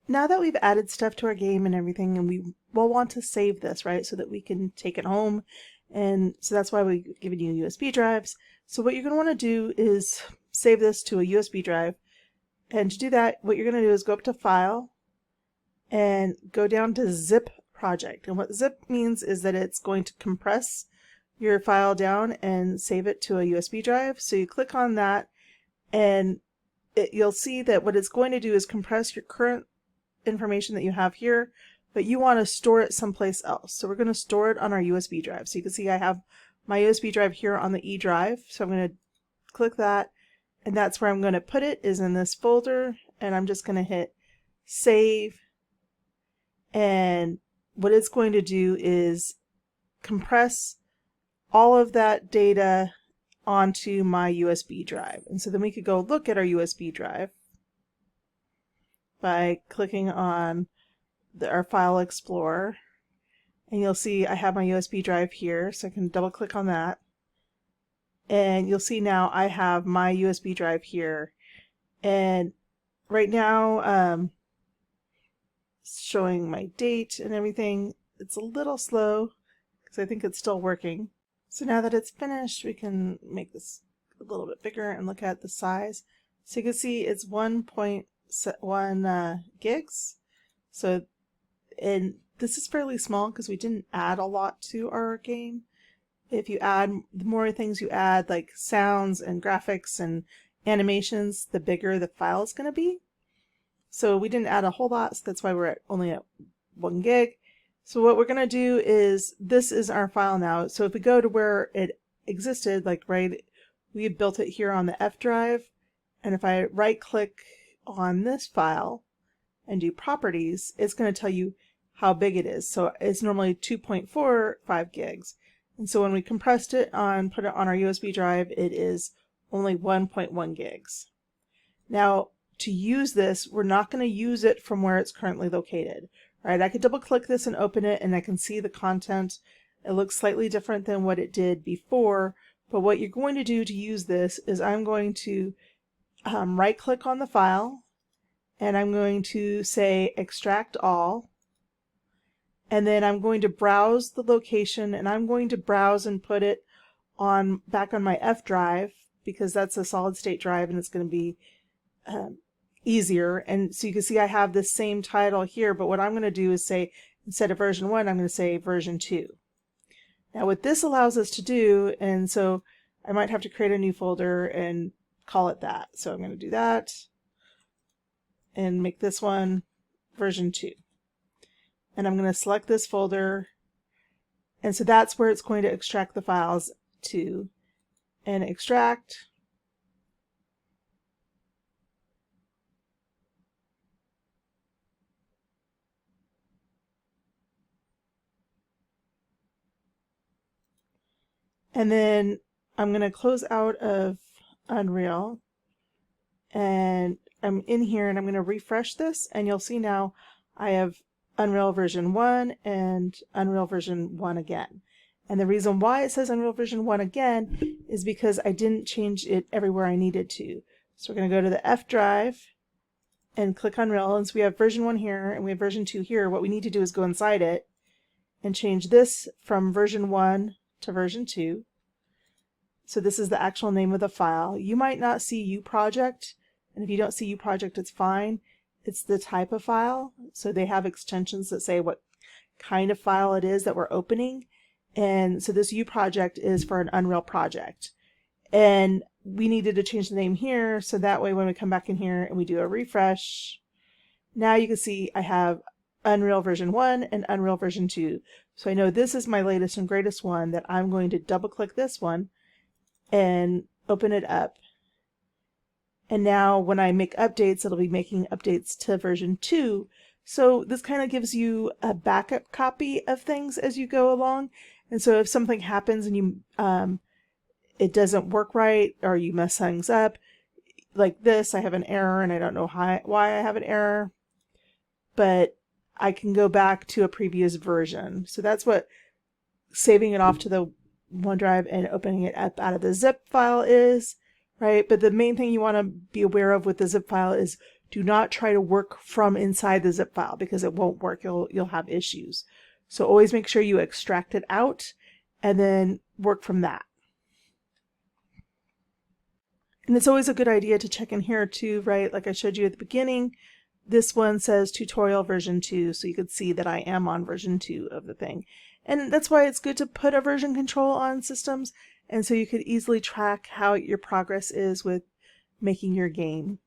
now that we've added stuff to our game and everything, and we will want to save this, right, so that we can take it home, and so that's why we've given you USB drives. So what you're going to want to do is save this to a USB drive, and to do that, what you're going to do is go up to File, and go down to Zip Project. And what zip means is that it's going to compress your file down and save it to a USB drive. So you click on that, and you'll see that what it's going to do is compress your current information that you have here, but you want to store it someplace else. So we're going to store it on our USB drive. So you can see I have my USB drive here on the E drive. So I'm going to click that, and that's where I'm going to put it, is in this folder, and I'm just going to hit Save. And what it's going to do is compress all of that data onto my USB drive. And so then we could go look at our USB drive by clicking on our File Explorer. And you'll see I have my USB drive here, so I can double click on that. And you'll see now I have my USB drive here. And right now, showing my date and everything. It's a little slow because I think it's still working. So now that it's finished, we can make this a little bit bigger and look at the size. So you can see it's 1.1 gigs. So, and this is fairly small because we didn't add a lot to our game. If you add, the more things you add, like sounds and graphics and animations, the bigger the file is going to be. So we didn't add a whole lot, so that's why we're only at 1 gig. So what we're going to do is, this is our file now. So if we go to where it existed, like we had built it here on the F drive, and if I right click on this file and do properties, it's going to tell you how big it is. So it's normally 2.45 gigs. And so when we compressed it put it on our USB drive, it is only 1.1 gigs. Now, to use this, we're not going to use it from where it's currently located. Right? I could double click this and open it, and I can see the content. It looks slightly different than what it did before, but what you're going to do to use this is I'm going to right click on the file, and I'm going to say extract all, and then I'm going to browse the location, and I'm going to browse and put it back on my F drive, because that's a solid state drive and it's going to be easier. And so you can see I have this same title here, but what I'm going to do is say, instead of version 1, I'm going to say version 2. Now what this allows us to do, and so I might have to create a new folder and call it that. So I'm going to do that and make this one version 2. And I'm going to select this folder, and so that's where it's going to extract the files to, and extract. And then I'm going to close out of Unreal, and I'm in here, and I'm going to refresh this, and you'll see now I have Unreal version 1 and Unreal version 1 again. And the reason why it says Unreal version 1 again is because I didn't change it everywhere I needed to. So we're going to go to the F drive and click Unreal, and so we have version 1 here and we have version 2 here. What we need to do is go inside it and change this from version 1 to version 2. So this is the actual name of the file. You might not see uProject, and if you don't see uProject, it's fine. It's the type of file. So they have extensions that say what kind of file it is that we're opening. And so this uProject is for an Unreal project. And we needed to change the name here, so that way when we come back in here and we do a refresh, now you can see I have Unreal version 1 and Unreal version 2. So I know this is my latest and greatest one, that I'm going to double click this one and open it up. And now when I make updates, it'll be making updates to version 2. So this kind of gives you a backup copy of things as you go along. And so if something happens and you it doesn't work right, or you mess things up, like this, I have an error and I don't know why I have an error, but I can go back to a previous version. So that's what saving it off to the OneDrive and opening it up out of the zip file is, right? But the main thing you want to be aware of with the zip file is Do not try to work from inside the zip file because it won't work. You'll have issues. So always make sure you extract it out and then work from that. And it's always a good idea to check in here too, right? Like I showed you at the beginning, this one says tutorial version 2, so you could see that I am on version 2 of the thing. And that's why it's good to put a version control on systems, and so you could easily track how your progress is with making your game.